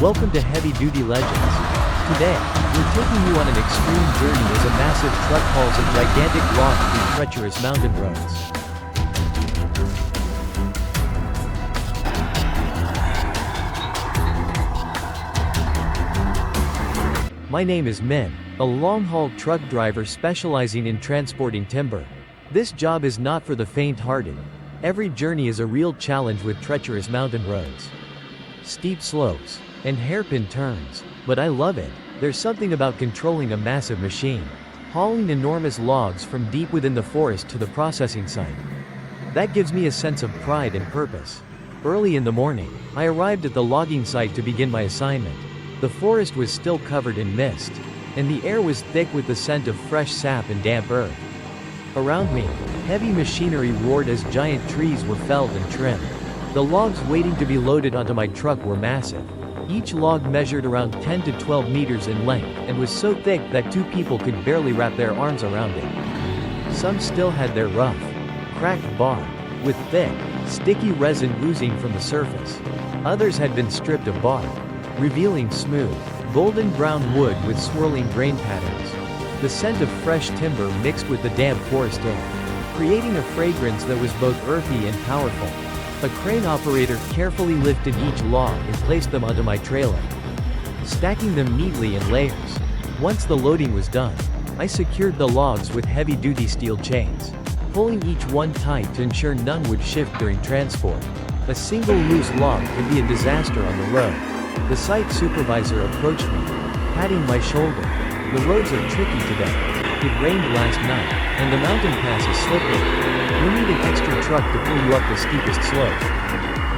Welcome to Heavy Duty Legends. Today, we're taking you on an extreme journey as a massive truck hauls a gigantic log through treacherous mountain roads. My name is Min, a long-haul truck driver specializing in transporting timber. This job is not for the faint-hearted. Every journey is a real challenge with treacherous mountain roads, steep slopes, and hairpin turns. But I love it. There's something about controlling a massive machine, hauling enormous logs from deep within the forest to the processing site. That gives me a sense of pride and purpose. Early in the morning, I arrived at the logging site to begin my assignment. The forest was still covered in mist, and the air was thick with the scent of fresh sap and damp earth. Around me, heavy machinery roared as giant trees were felled and trimmed. The logs waiting to be loaded onto my truck were massive. Each log measured around 10 to 12 meters in length and was so thick that two people could barely wrap their arms around it. Some still had their rough, cracked bark, with thick, sticky resin oozing from the surface. Others had been stripped of bark, revealing smooth, golden brown wood with swirling grain patterns. The scent of fresh timber mixed with the damp forest air, creating a fragrance that was both earthy and powerful. A crane operator carefully lifted each log and placed them onto my trailer, stacking them neatly in layers. Once the loading was done, I secured the logs with heavy-duty steel chains, pulling each one tight to ensure none would shift during transport. A single loose log could be a disaster on the road. The site supervisor approached me, patting my shoulder. "The roads are tricky today. It rained last night, and the mountain pass is slippery. You need an extra truck to pull you up the steepest slope.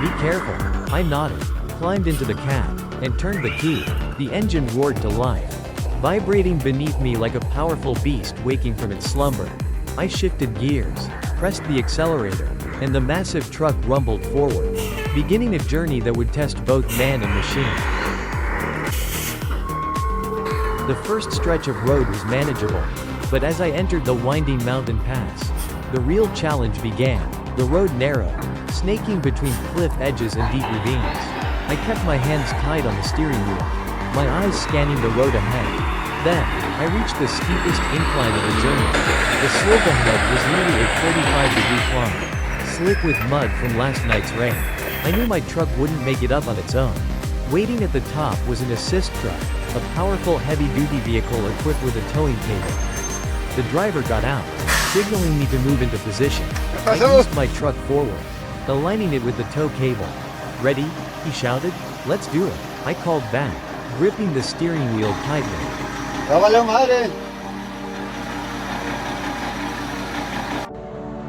Be careful." I nodded, climbed into the cab, and turned the key. The engine roared to life, vibrating beneath me like a powerful beast waking from its slumber. I shifted gears, pressed the accelerator, and the massive truck rumbled forward, beginning a journey that would test both man and machine. The first stretch of road was manageable, but as I entered the winding mountain pass, the real challenge began. The road narrowed, snaking between cliff edges and deep ravines. I kept my hands tight on the steering wheel, my eyes scanning the road ahead. Then, I reached the steepest incline of the journey. The slope ahead was nearly a 45-degree climb, slick with mud from last night's rain. I knew my truck wouldn't make it up on its own. Waiting at the top was an assist truck, a powerful heavy-duty vehicle equipped with a towing cable. The driver got out, signaling me to move into position. I eased my truck forward, aligning it with the tow cable. "Ready?" he shouted. "Let's do it." I called back, gripping the steering wheel tightly.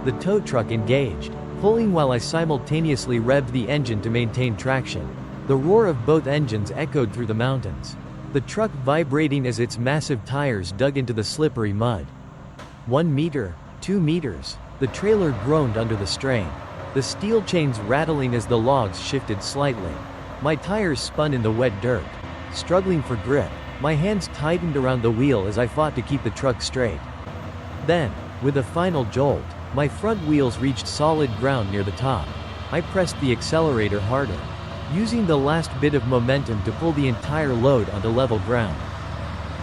The tow truck engaged, pulling while I simultaneously revved the engine to maintain traction. The roar of both engines echoed through the mountains, the truck vibrating as its massive tires dug into the slippery mud. 1 meter, 2 meters, the trailer groaned under the strain, the steel chains rattling as the logs shifted slightly. My tires spun in the wet dirt, struggling for grip. My hands tightened around the wheel as I fought to keep the truck straight. Then, with a final jolt, my front wheels reached solid ground near the top. I pressed the accelerator harder, using the last bit of momentum to pull the entire load onto level ground.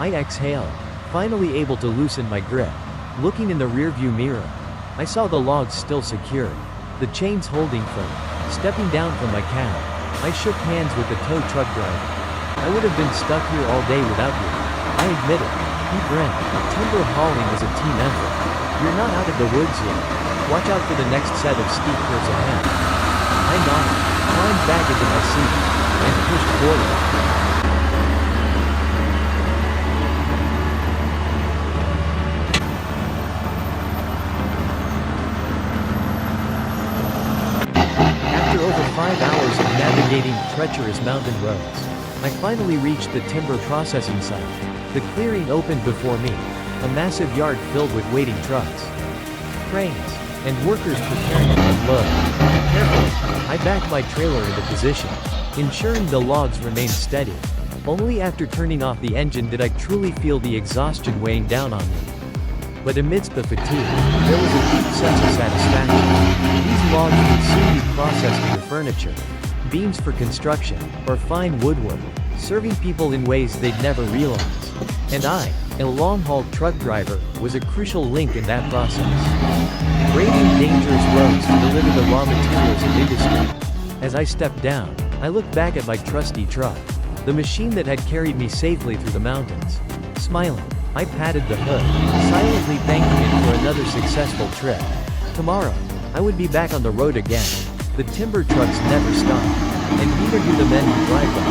I exhaled, finally able to loosen my grip. Looking in the rearview mirror, I saw the logs still secured, the chains holding firm. Stepping down from my cab, I shook hands with the tow truck driver. "I would have been stuck here all day without you," I admitted. He grinned. "Timber hauling is a team effort. You're not out of the woods yet. Watch out for the next set of steep curves ahead." I nodded, climbed back into my seat, and pushed forward. After over 5 hours of navigating treacherous mountain roads, I finally reached the timber processing site. The clearing opened before me, a massive yard filled with waiting trucks, cranes, and workers preparing to unload. Carefully, I backed my trailer into position, ensuring the logs remained steady. Only after turning off the engine did I truly feel the exhaustion weighing down on me. But amidst the fatigue, there was a deep sense of satisfaction. These logs would soon be processed into furniture, beams for construction, or fine woodwork. serving people in ways they'd never realize. And I, a long-haul truck driver, was a crucial link in that process. Braving dangerous roads to deliver the raw materials of industry. As I stepped down, I looked back at my trusty truck, the machine that had carried me safely through the mountains. Smiling, I patted the hood, silently thanking it for another successful trip. Tomorrow, I would be back on the road again. The timber trucks never stop, and neither do the men who drive them.